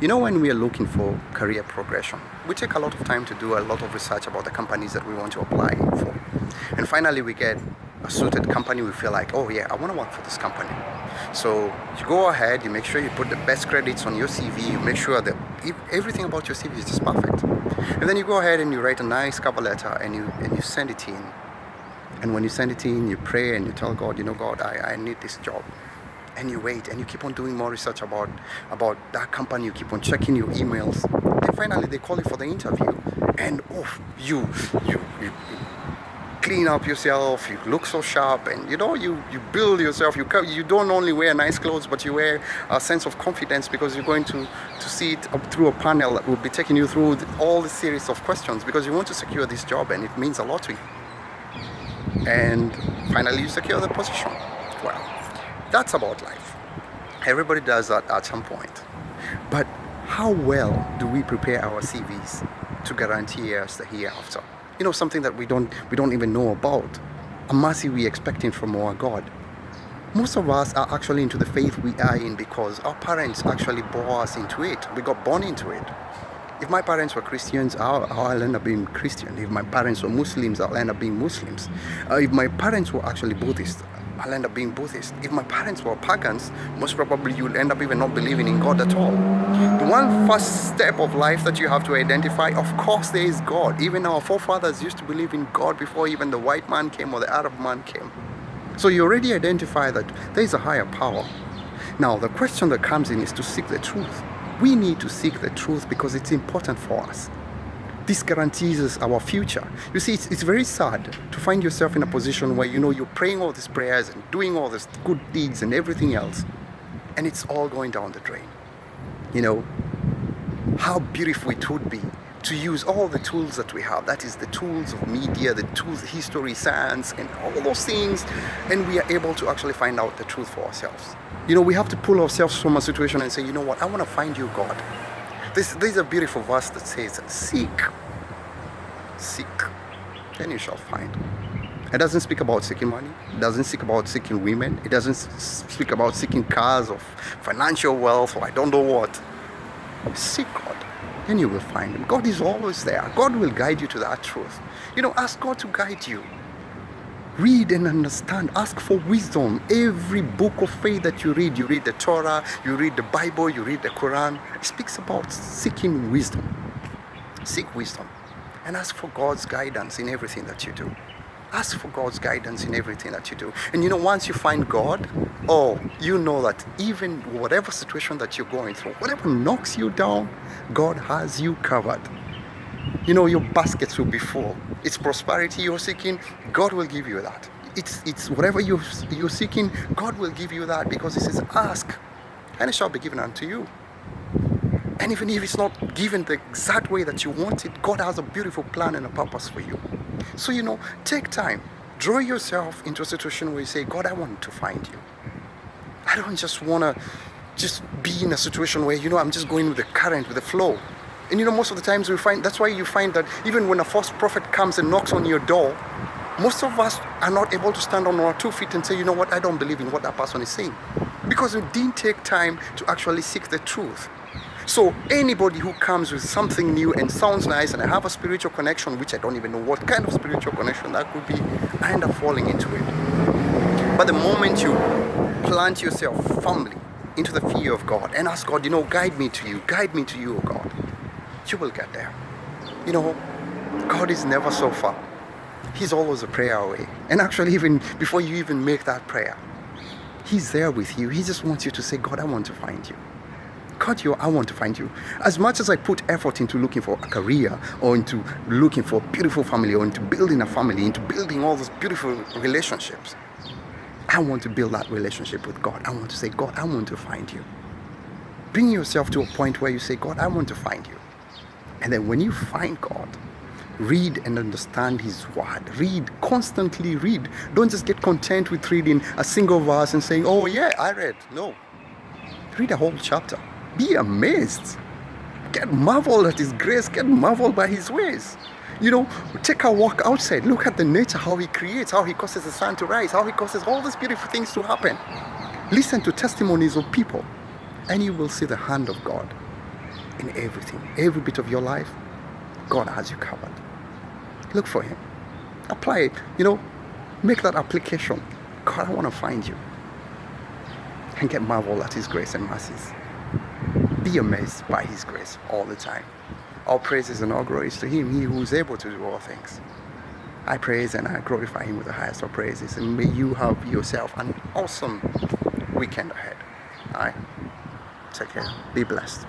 You know, when we are looking for career progression, we take a lot of time to do a lot of research about the companies that we want to apply for. And finally, we get a suited company. We feel like, oh yeah, I want to work for this company. So you go ahead, you make sure you put the best credits on your CV, you make sure that everything about your CV is just perfect. And then you go ahead and you write a nice cover letter and you send it in. And when you send it in, you pray and you tell God, you know, God, I need this job. And you wait and you keep on doing more research about that company. You keep on checking your emails, and finally they call you for the interview, and you clean up yourself, you look so sharp, and you build yourself. You don't only wear nice clothes, but you wear a sense of confidence, because you're going to see it up through a panel that will be taking you through all the series of questions, because you want to secure this job and it means a lot to you. And finally you secure the position. Well, that's about life. Everybody does that at some point. But how well do we prepare our CVs to guarantee us the hereafter? You know, something that we don't even know about. A mercy we expecting from our God. Most of us are actually into the faith we are in because our parents actually bore us into it. We got born into it. If my parents were Christians, I'll end up being Christian. If my parents were Muslims, I'll end up being Muslims. If my parents were actually Buddhist, I'll end up being Buddhist. If my parents were pagans, most probably you'll end up even not believing in God at all. The one first step of life that you have to identify, of course there is God. Even our forefathers used to believe in God before even the white man came or the Arab man came. So you already identify that there is a higher power. Now the question that comes in is to seek the truth. We need to seek the truth because it's important for us. This guarantees us our future. You see, it's very sad to find yourself in a position where you're praying all these prayers and doing all these good deeds and everything else, and it's all going down the drain. You know, how beautiful it would be to use all the tools that we have. That is the tools of media, the tools, history, science, and all those things, and we are able to actually find out the truth for ourselves. You know, we have to pull ourselves from a situation and say, you know what, I want to find you, God. There's a beautiful verse that says, seek, then you shall find. It doesn't speak about seeking money. It doesn't speak about seeking women. It doesn't speak about seeking cars or financial wealth or I don't know what. Seek God, then you will find Him. God is always there. God will guide you to that truth. You know, ask God to guide you. Read and understand. Ask for wisdom. Every book of faith that you read the Torah, you read the Bible, you read the Quran. It speaks about seeking wisdom. Seek wisdom and ask for God's guidance in everything that you do. Ask for God's guidance in everything that you do. And you know, once you find God, you know that even whatever situation that you're going through, whatever knocks you down, God has you covered. You know, your baskets will be full. It's prosperity you're seeking, God will give you that. It's whatever you're seeking, God will give you that, because He says, ask, and it shall be given unto you. And even if it's not given the exact way that you want it, God has a beautiful plan and a purpose for you. So, you know, take time. Draw yourself into a situation where you say, God, I want to find you. I don't just want to just be in a situation where, I'm just going with the current, with the flow. And most of the times that's why you find that even when a false prophet comes and knocks on your door, most of us are not able to stand on our 2 feet and say, you know what, I don't believe in what that person is saying. Because we didn't take time to actually seek the truth. So anybody who comes with something new and sounds nice and I have a spiritual connection, which I don't even know what kind of spiritual connection that could be, I end up falling into it. But the moment you plant yourself firmly into the fear of God and ask God, guide me to you, oh God, you will get there. God is never so far. He's always a prayer away. And actually, even before you even make that prayer, He's there with you. He just wants you to say, God, I want to find you. God, I want to find you. As much as I put effort into looking for a career or into looking for a beautiful family or into building a family, into building all those beautiful relationships, I want to build that relationship with God. I want to say, God, I want to find you. Bring yourself to a point where you say, God, I want to find you. And then when you find God, read and understand His word. Read, constantly read. Don't just get content with reading a single verse and saying, oh yeah, I read. No. Read a whole chapter. Be amazed. Get marveled at His grace. Get marveled by His ways. Take a walk outside. Look at the nature, how He creates, how He causes the sun to rise, how He causes all these beautiful things to happen. Listen to testimonies of people and you will see the hand of God. in everything, every bit of your life. God has you covered. Look for him. Apply it. Make that application. God, I want to find you. And get marveled at his grace and mercies. Be amazed by his grace all the time. All praises and all glory is to him, he who is able to do all things. I praise and I glorify him with the highest of praises. And may you have yourself an awesome weekend ahead. All right? Take care. Be blessed.